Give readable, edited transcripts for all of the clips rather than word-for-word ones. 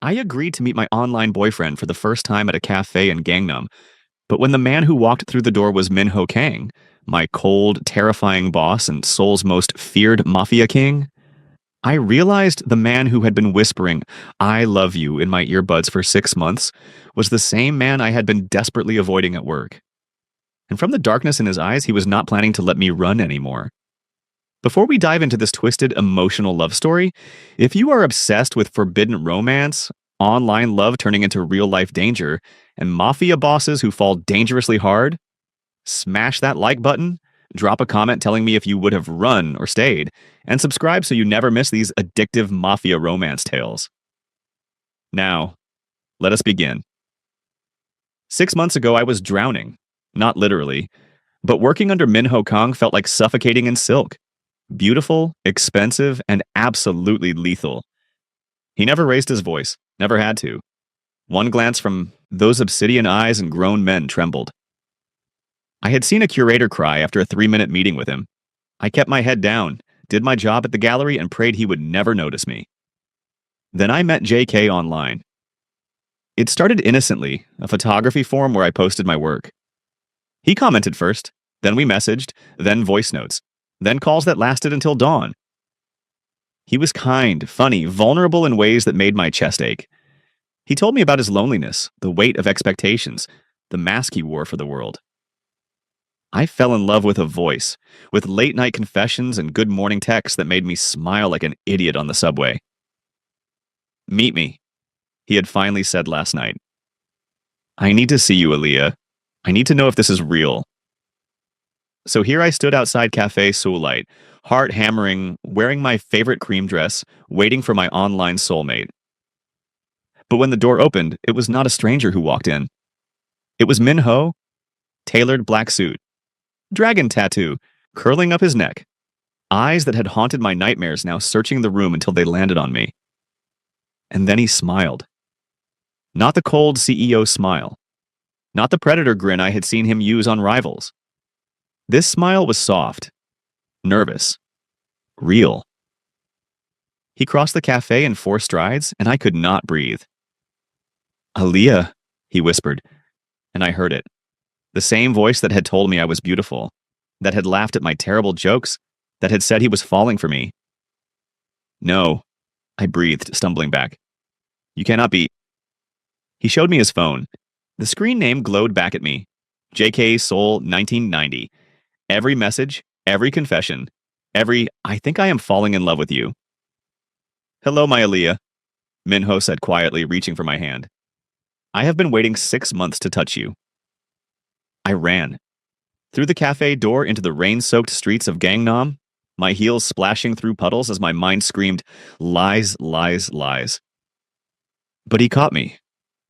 I agreed to meet my online boyfriend for the first time at a cafe in Gangnam, but when the man who walked through the door was Min Ho Kang, my cold, terrifying boss and Seoul's most feared Mafia king, I realized the man who had been whispering, "I love you," in my earbuds for 6 months was the same man I had been desperately avoiding at work. And from the darkness in his eyes, he was not planning to let me run anymore. Before we dive into this twisted, emotional love story, if you are obsessed with forbidden romance, online love turning into real life danger, and mafia bosses who fall dangerously hard, smash that like button, drop a comment telling me if you would have run or stayed, and subscribe so you never miss these addictive mafia romance tales. Now, let us begin. 6 months ago, I was drowning. Not literally, but working under Min Ho Kang felt like suffocating in silk. Beautiful, expensive, and absolutely lethal. He never raised his voice, never had to. One glance from those obsidian eyes and grown men trembled. I had seen a curator cry after a 3-minute meeting with him. I kept my head down, did my job at the gallery, and prayed he would never notice me. Then I met JK online. It started innocently, a photography forum where I posted my work. He commented first, then we messaged, then voice notes, then calls that lasted until dawn. He was kind, funny, vulnerable in ways that made my chest ache. He told me about his loneliness, the weight of expectations, the mask he wore for the world. I fell in love with a voice, with late-night confessions and good morning texts that made me smile like an idiot on the subway. "Meet me," he had finally said last night. "I need to see you, Aaliyah. I need to know if this is real." So here I stood outside Cafe Soulite, heart hammering, wearing my favorite cream dress, waiting for my online soulmate. But when the door opened, it was not a stranger who walked in. It was Min Ho, tailored black suit, dragon tattoo, curling up his neck, eyes that had haunted my nightmares now searching the room until they landed on me. And then he smiled. Not the cold CEO smile. Not the predator grin I had seen him use on Rivals. This smile was soft, nervous, real. He crossed the cafe in 4 strides, and I could not breathe. "Aaliyah," he whispered, and I heard it. The same voice that had told me I was beautiful, that had laughed at my terrible jokes, that had said he was falling for me. "No," I breathed, stumbling back. "You cannot be." He showed me his phone. The screen name glowed back at me. JK Seoul 1990. Every message, every confession, every "I think I am falling in love with you." "Hello, my Aaliyah," Min Ho said quietly, reaching for my hand. "I have been waiting 6 months to touch you." I ran. Through the cafe door into the rain-soaked streets of Gangnam, my heels splashing through puddles as my mind screamed, "Lies, lies, lies." But he caught me.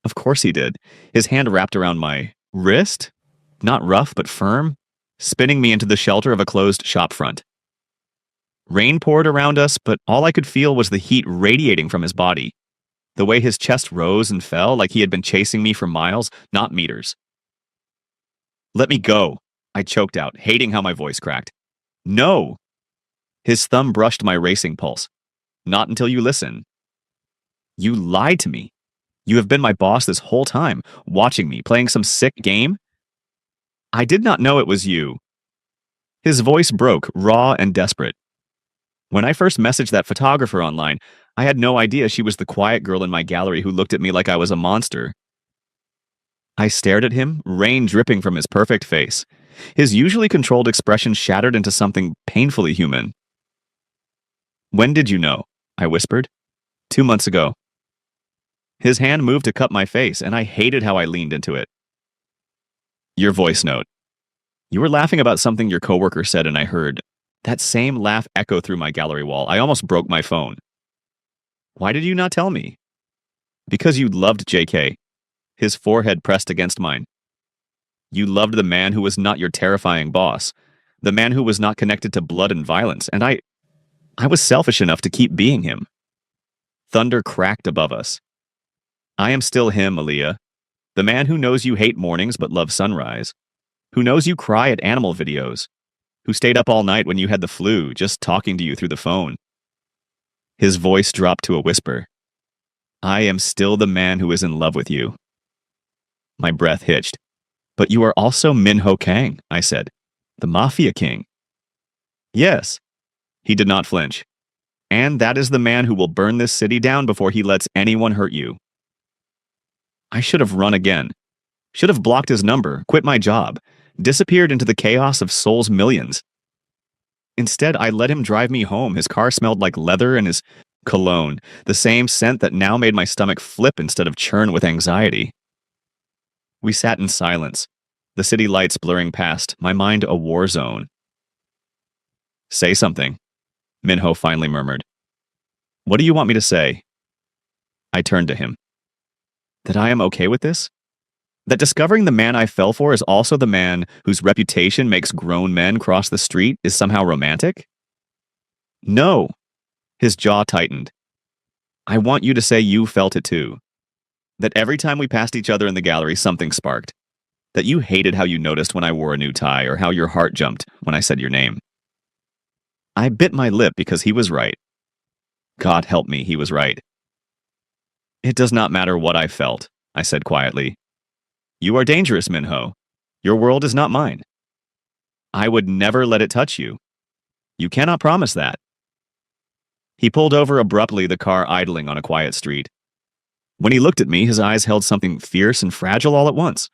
Of course he did. His hand wrapped around my wrist, not rough but firm, spinning me into the shelter of a closed shop front. Rain poured around us, but all I could feel was the heat radiating from his body. The way his chest rose and fell like he had been chasing me for miles, not meters. "Let me go," I choked out, hating how my voice cracked. "No!" His thumb brushed my racing pulse. "Not until you listen." "You lied to me. You have been my boss this whole time, watching me, playing some sick game?" "I did not know it was you." His voice broke, raw and desperate. When I first messaged that photographer online, I had no idea she was the quiet girl in my gallery who looked at me like I was a monster. I stared at him, rain dripping from his perfect face. His usually controlled expression shattered into something painfully human. "When did you know?" I whispered. 2 months ago." His hand moved to cup my face, and I hated how I leaned into it. "Your voice note. You were laughing about something your coworker said, and I heard. That same laugh echo through my gallery wall. I almost broke my phone." "Why did you not tell me?" "Because you loved JK." His forehead pressed against mine. "You loved the man who was not your terrifying boss, the man who was not connected to blood and violence, and I was selfish enough to keep being him." Thunder cracked above us. "I am still him, Aaliyah. The man who knows you hate mornings but loves sunrise. Who knows you cry at animal videos. Who stayed up all night when you had the flu, just talking to you through the phone." His voice dropped to a whisper. I am still the man who is in love with you. My breath hitched. But you are also Minho Kang, I said. The Mafia King. Yes. He did not flinch. And that is the man who will burn this city down before he lets anyone hurt you. I should have run again. Should have blocked his number, quit my job, disappeared into the chaos of Seoul's millions. Instead, I let him drive me home. His car smelled like leather and his cologne, the same scent that now made my stomach flip instead of churn with anxiety. We sat in silence, the city lights blurring past, my mind a war zone. Say something, Minho finally murmured. What do you want me to say? I turned to him. That I am okay with this? That discovering the man I fell for is also the man whose reputation makes grown men cross the street is somehow romantic? No. His jaw tightened. I want you to say you felt it too. That every time we passed each other in the gallery, something sparked. That you hated how you noticed when I wore a new tie or how your heart jumped when I said your name. I bit my lip because he was right. God help me, he was right. It does not matter what I felt, I said quietly. You are dangerous, Minho. Your world is not mine. I would never let it touch you. You cannot promise that. He pulled over abruptly, the car idling on a quiet street. When he looked at me, his eyes held something fierce and fragile all at once.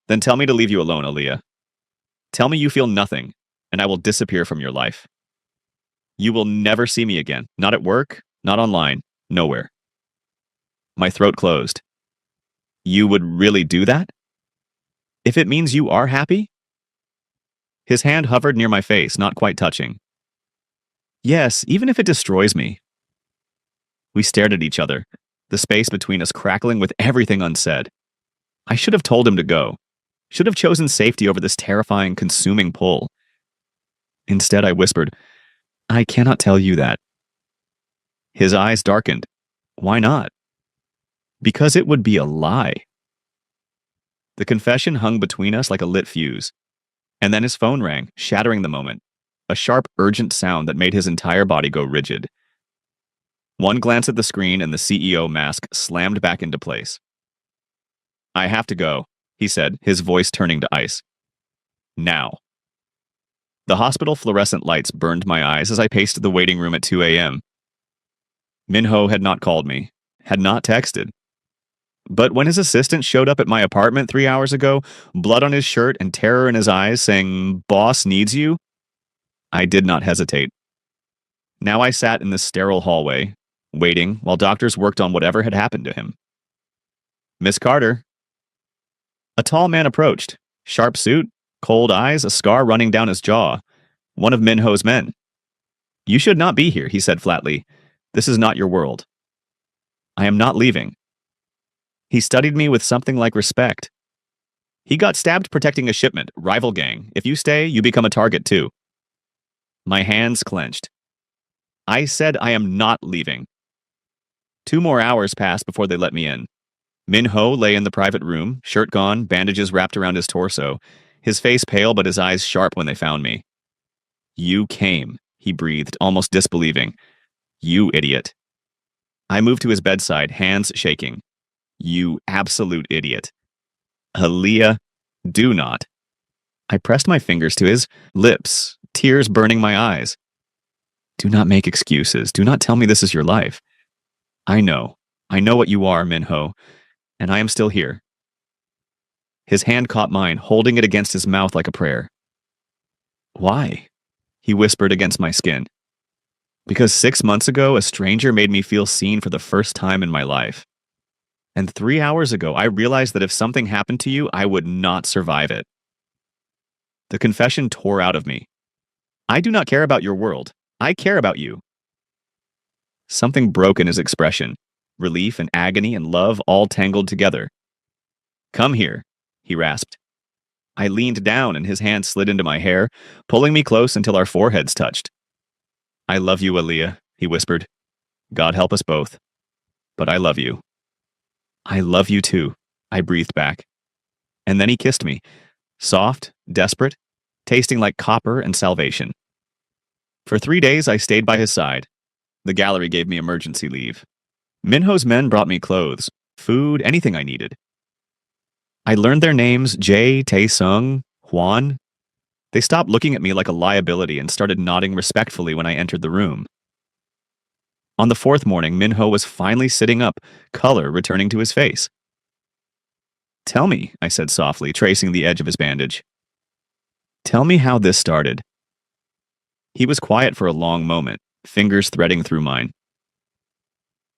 Then tell me to leave you alone, Aaliyah. Tell me you feel nothing, and I will disappear from your life. You will never see me again, not at work, not online, nowhere. My throat closed. You would really do that? If it means you are happy? His hand hovered near my face, not quite touching. Yes, even if it destroys me. We stared at each other, the space between us crackling with everything unsaid. I should have told him to go. Should have chosen safety over this terrifying, consuming pull. Instead, I whispered, I cannot tell you that. His eyes darkened. Why not? Because it would be a lie. The confession hung between us like a lit fuse. And then his phone rang, shattering the moment. A sharp, urgent sound that made his entire body go rigid. One glance at the screen and the CEO mask slammed back into place. I have to go, he said, his voice turning to ice. Now. The hospital fluorescent lights burned my eyes as I paced the waiting room at 2 a.m. Minho had not called me, had not texted. But when his assistant showed up at my apartment 3 hours ago, blood on his shirt and terror in his eyes, saying, "Boss needs you," I did not hesitate. Now I sat in the sterile hallway, waiting while doctors worked on whatever had happened to him. Miss Carter. A tall man approached, sharp suit, cold eyes, a scar running down his jaw. One of Minho's men. You should not be here, he said flatly. This is not your world. I am not leaving. He studied me with something like respect. He got stabbed protecting a shipment, rival gang. If you stay, you become a target too. My hands clenched. I said I am not leaving. 2 more hours passed before they let me in. Minho lay in the private room, shirt gone, bandages wrapped around his torso, his face pale but his eyes sharp when they found me. You came, he breathed, almost disbelieving. You idiot. I moved to his bedside, hands shaking. You absolute idiot. Aaliyah, do not. I pressed my fingers to his lips, tears burning my eyes. Do not make excuses. Do not tell me this is your life. I know what you are, Minho, and I am still here. His hand caught mine, holding it against his mouth like a prayer. Why? He whispered against my skin. Because 6 months ago, a stranger made me feel seen for the first time in my life. And 3 hours ago, I realized that if something happened to you, I would not survive it. The confession tore out of me. I do not care about your world. I care about you. Something broke in his expression. Relief and agony and love all tangled together. Come here, he rasped. I leaned down and his hand slid into my hair, pulling me close until our foreheads touched. I love you, Aaliyah, he whispered. God help us both. But I love you. I love you too, I breathed back. And then he kissed me, soft, desperate, tasting like copper and salvation. For 3 days, I stayed by his side. The gallery gave me emergency leave. Minho's men brought me clothes, food, anything I needed. I learned their names: Jae, Tae-sung, Hwan. They stopped looking at me like a liability and started nodding respectfully when I entered the room. On the fourth morning, Minho was finally sitting up, color returning to his face. "Tell me," I said softly, tracing the edge of his bandage. "Tell me how this started." He was quiet for a long moment, fingers threading through mine.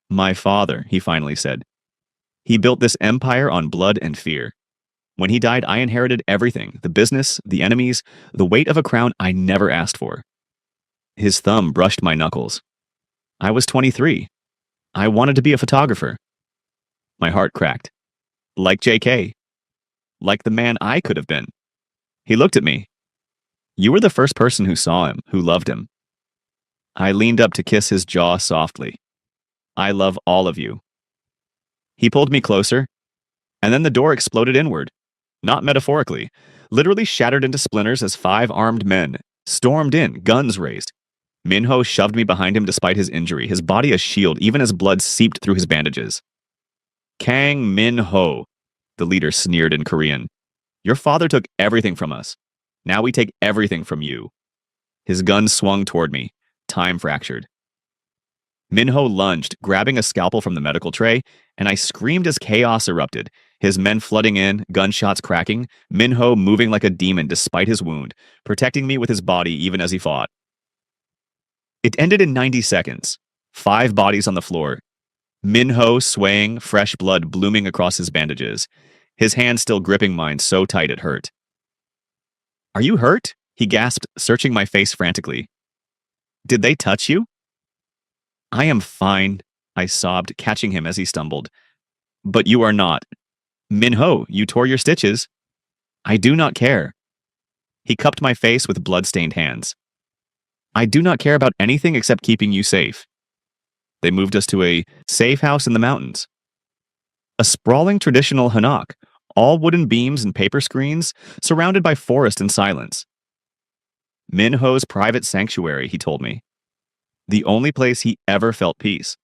"My father," he finally said. "He built this empire on blood and fear. When he died, I inherited everything: the business, the enemies, the weight of a crown I never asked for." His thumb brushed my knuckles. I was 23. I wanted to be a photographer. My heart cracked. Like JK. Like the man I could have been. He looked at me. "You were the first person who saw him, who loved him." I leaned up to kiss his jaw softly. "I love all of you." He pulled me closer, and then the door exploded inward. Not metaphorically, literally shattered into splinters as 5 armed men stormed in, guns raised. Minho shoved me behind him despite his injury, his body a shield even as blood seeped through his bandages. "Kang Min-ho," the leader sneered in Korean. "Your father took everything from us. Now we take everything from you." His gun swung toward me, time fractured. Minho lunged, grabbing a scalpel from the medical tray, and I screamed as chaos erupted, his men flooding in, gunshots cracking, Minho moving like a demon despite his wound, protecting me with his body even as he fought. It ended in 90 seconds. 5 bodies on the floor. Minho swaying, fresh blood blooming across his bandages, his hand still gripping mine so tight it hurt. "Are you hurt?" he gasped, searching my face frantically. "Did they touch you?" "I am fine," I sobbed, catching him as he stumbled. "But you are not." "Minho, you tore your stitches." "I do not care." He cupped my face with blood-stained hands. "I do not care about anything except keeping you safe." They moved us to a safe house in the mountains. A sprawling traditional hanok, all wooden beams and paper screens, surrounded by forest and silence. Minho's private sanctuary, he told me. The only place he ever felt peace.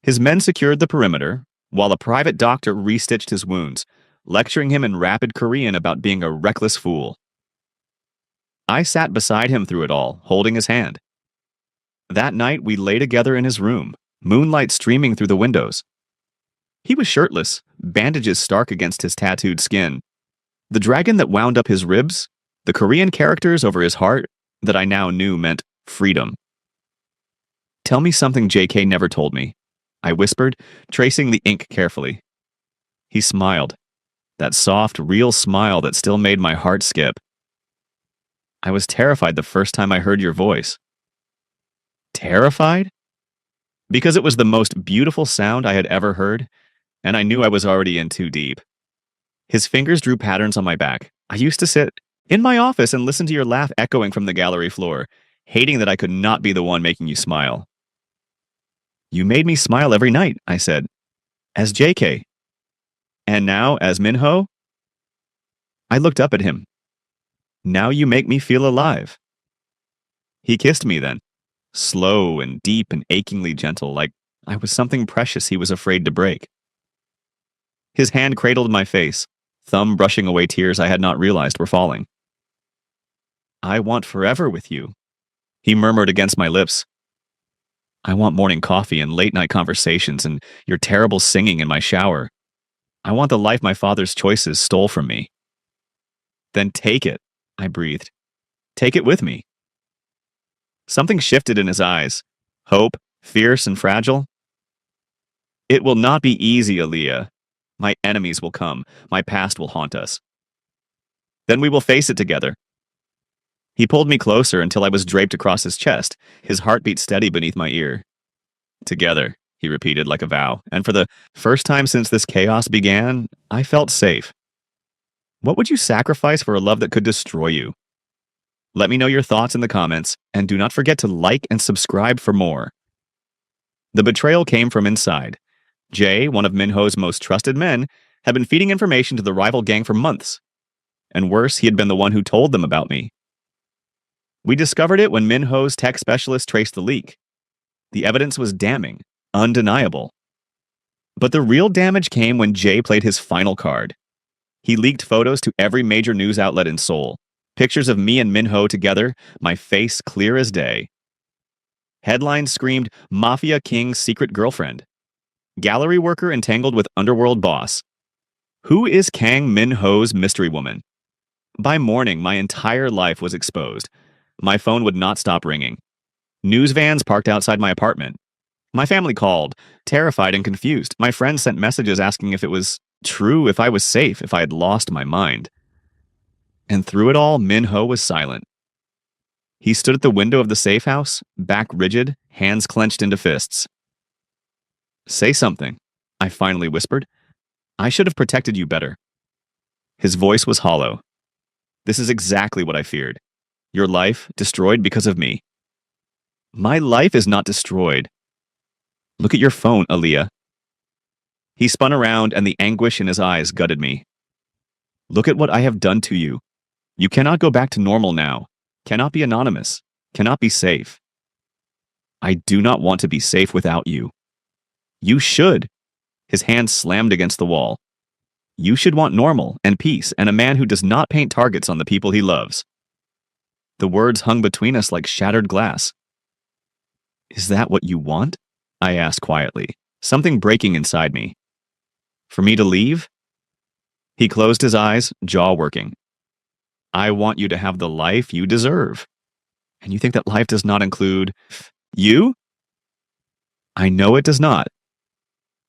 His men secured the perimeter, while a private doctor restitched his wounds, lecturing him in rapid Korean about being a reckless fool. I sat beside him through it all, holding his hand. That night, we lay together in his room, moonlight streaming through the windows. He was shirtless, bandages stark against his tattooed skin. The dragon that wound up his ribs, the Korean characters over his heart that I now knew meant freedom. "Tell me something JK never told me," I whispered, tracing the ink carefully. He smiled, that soft, real smile that still made my heart skip. "I was terrified the first time I heard your voice." Terrified? Because it was the most beautiful sound I had ever heard, and I knew I was already in too deep. His fingers drew patterns on my back. I used to sit in my office and listen to your laugh echoing from the gallery floor, hating that I could not be the one making you smile. "You made me smile every night," I said, "as JK. And now, as Minho?" I looked up at him. "Now you make me feel alive." He kissed me then, slow and deep and achingly gentle, like I was something precious he was afraid to break. His hand cradled my face, thumb brushing away tears I had not realized were falling. "I want forever with you," he murmured against my lips. "I want morning coffee and late-night conversations and your terrible singing in my shower. I want the life my father's choices stole from me." "Then take it," I breathed. "Take it with me." Something shifted in his eyes. Hope, fierce and fragile. "It will not be easy, Aaliyah. My enemies will come. My past will haunt us. Then we will face it together." He pulled me closer until I was draped across his chest, his heartbeat steady beneath my ear. "Together," he repeated like a vow, and for the first time since this chaos began, I felt safe. What would you sacrifice for a love that could destroy you? Let me know your thoughts in the comments, and do not forget to like and subscribe for more. The betrayal came from inside. Jay, one of Minho's most trusted men, had been feeding information to the rival gang for months. And worse, he had been the one who told them about me. We discovered it when Minho's tech specialist traced the leak. The evidence was damning. undeniable. But the real damage came when Jay played his final card. He leaked photos to every major news outlet in Seoul. Pictures of me and Minho together, my face clear as day. Headlines screamed, Mafia King's secret girlfriend. Gallery worker entangled with underworld boss. Who is Kang Min-ho's mystery woman? By morning, my entire life was exposed. My phone would not stop ringing. News vans parked outside my apartment. My family called, terrified and confused. My friends sent messages asking if it was true, if I was safe, if I had lost my mind. And through it all, Min-ho was silent. He stood at the window of the safe house, back rigid, hands clenched into fists. Say something, I finally whispered. I should have protected you better. His voice was hollow. This is exactly what I feared. Your life destroyed because of me. My life is not destroyed. Look at your phone, Aaliyah. He spun around and the anguish in his eyes gutted me. Look at what I have done to you. You cannot go back to normal now. Cannot be anonymous. Cannot be safe. I do not want to be safe without you. You should. His hand slammed against the wall. You should want normal and peace and a man who does not paint targets on the people he loves. The words hung between us like shattered glass. Is that what you want? I asked quietly, something breaking inside me. For me to leave? He closed his eyes, jaw working. I want you to have the life you deserve. And you think that life does not include you? I know it does not.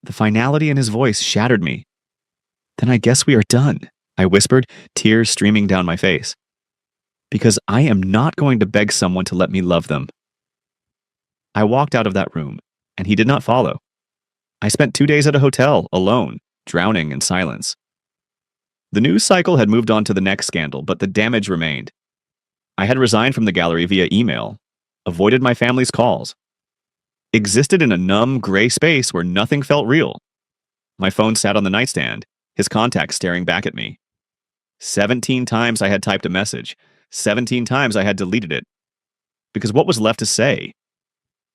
The finality in his voice shattered me. Then I guess we are done, I whispered, tears streaming down my face. Because I am not going to beg someone to let me love them. I walked out of that room, and he did not follow. I spent 2 days at a hotel, alone, drowning in silence. The news cycle had moved on to the next scandal, but the damage remained. I had resigned from the gallery via email, avoided my family's calls, existed in a numb, gray space where nothing felt real. My phone sat on the nightstand, his contact staring back at me. 17 times I had typed a message. 17 times I had deleted it. Because what was left to say?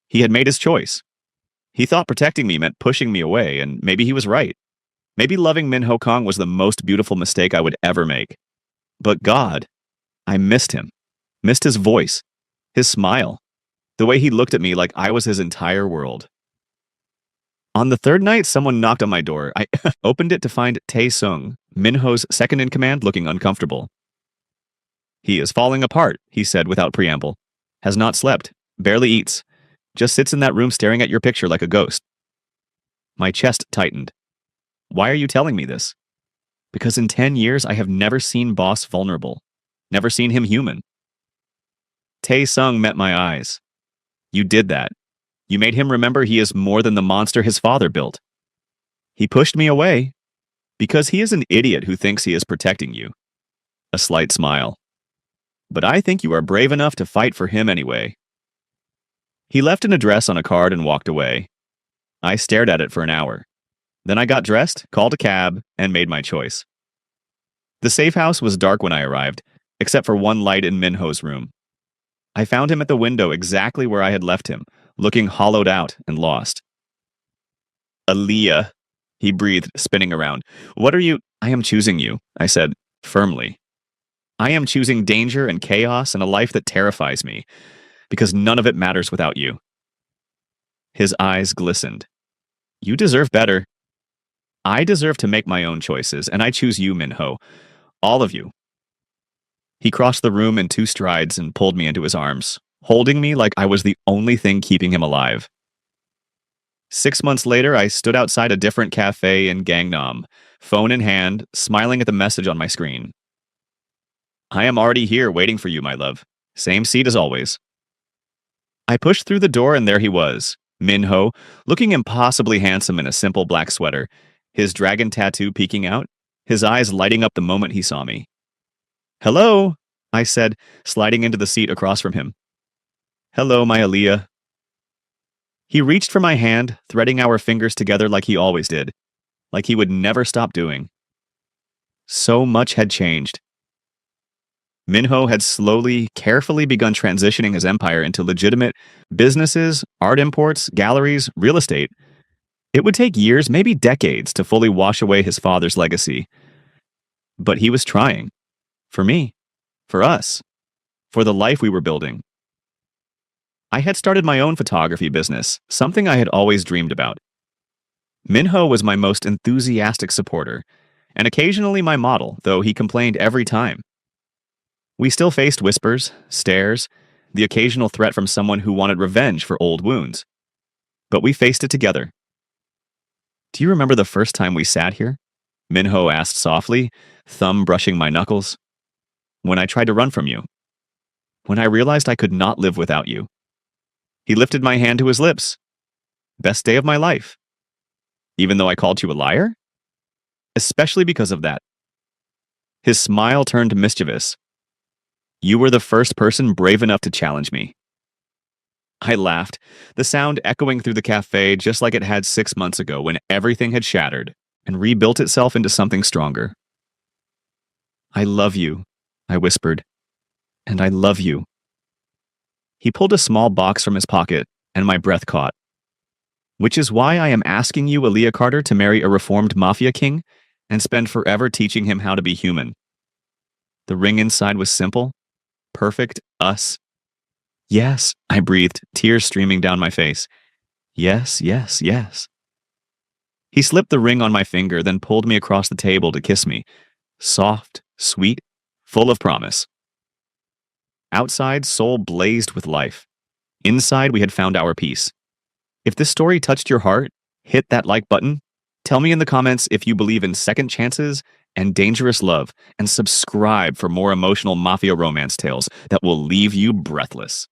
He had made his choice. He thought protecting me meant pushing me away, and maybe he was right. Maybe loving Min-ho Kang was the most beautiful mistake I would ever make. But God, I missed him. Missed his voice, his smile, the way he looked at me like I was his entire world. On the third night, someone knocked on my door. I opened it to find Tae-sung, Min-ho's second-in-command, looking uncomfortable. He is falling apart, he said without preamble. Has not slept, barely eats, just sits in that room staring at your picture like a ghost. My chest tightened. Why are you telling me this? Because in 10 years, I have never seen Boss vulnerable, never seen him human. Tae-sung met my eyes. You did that. You made him remember he is more than the monster his father built. He pushed me away because he is an idiot who thinks he is protecting you. A slight smile. But I think you are brave enough to fight for him anyway. He left an address on a card and walked away. I stared at it for an hour. Then I got dressed, called a cab, and made my choice. The safe house was dark when I arrived, except for one light in Min-ho's room. I found him at the window exactly where I had left him, looking hollowed out and lost. Aaliyah, he breathed, spinning around. What are you? I am choosing you, I said, firmly. I am choosing danger and chaos and a life that terrifies me, because none of it matters without you. His eyes glistened. You deserve better. I deserve to make my own choices, and I choose you, Min-ho. All of you. He crossed the room in 2 strides and pulled me into his arms, holding me like I was the only thing keeping him alive. 6 months later, I stood outside a different cafe in Gangnam, phone in hand, smiling at the message on my screen. I am already here waiting for you, my love. Same seat as always. I pushed through the door and there he was, Min-ho, looking impossibly handsome in a simple black sweater, his dragon tattoo peeking out, his eyes lighting up the moment he saw me. Hello, I said, sliding into the seat across from him. Hello, my Aaliyah. He reached for my hand, threading our fingers together like he always did, like he would never stop doing. So much had changed. Minho had slowly, carefully begun transitioning his empire into legitimate businesses, art imports, galleries, real estate. It would take years, maybe decades, to fully wash away his father's legacy. But he was trying. For me, for us, for the life we were building. I had started my own photography business, something I had always dreamed about. Minho was my most enthusiastic supporter, and occasionally my model, though he complained every time. We still faced whispers, stares, the occasional threat from someone who wanted revenge for old wounds. But we faced it together. Do you remember the first time we sat here? Minho asked softly, thumb brushing my knuckles. When I tried to run from you. When I realized I could not live without you. He lifted my hand to his lips. Best day of my life. Even though I called you a liar? Especially because of that. His smile turned mischievous. You were the first person brave enough to challenge me. I laughed, the sound echoing through the cafe just like it had 6 months ago when everything had shattered and rebuilt itself into something stronger. I love you, I whispered. And I love you. He pulled a small box from his pocket, and my breath caught. Which is why I am asking you, Aaliyah Carter, to marry a reformed mafia king and spend forever teaching him how to be human. The ring inside was simple. Perfect us. Yes, I breathed, tears streaming down my face. Yes, yes, yes. He slipped the ring on my finger, then pulled me across the table to kiss me. Soft, sweet, full of promise. Outside, Seoul blazed with life. Inside, we had found our peace. If this story touched your heart, hit that like button. Tell me in the comments if you believe in second chances and dangerous love, and subscribe for more emotional mafia romance tales that will leave you breathless.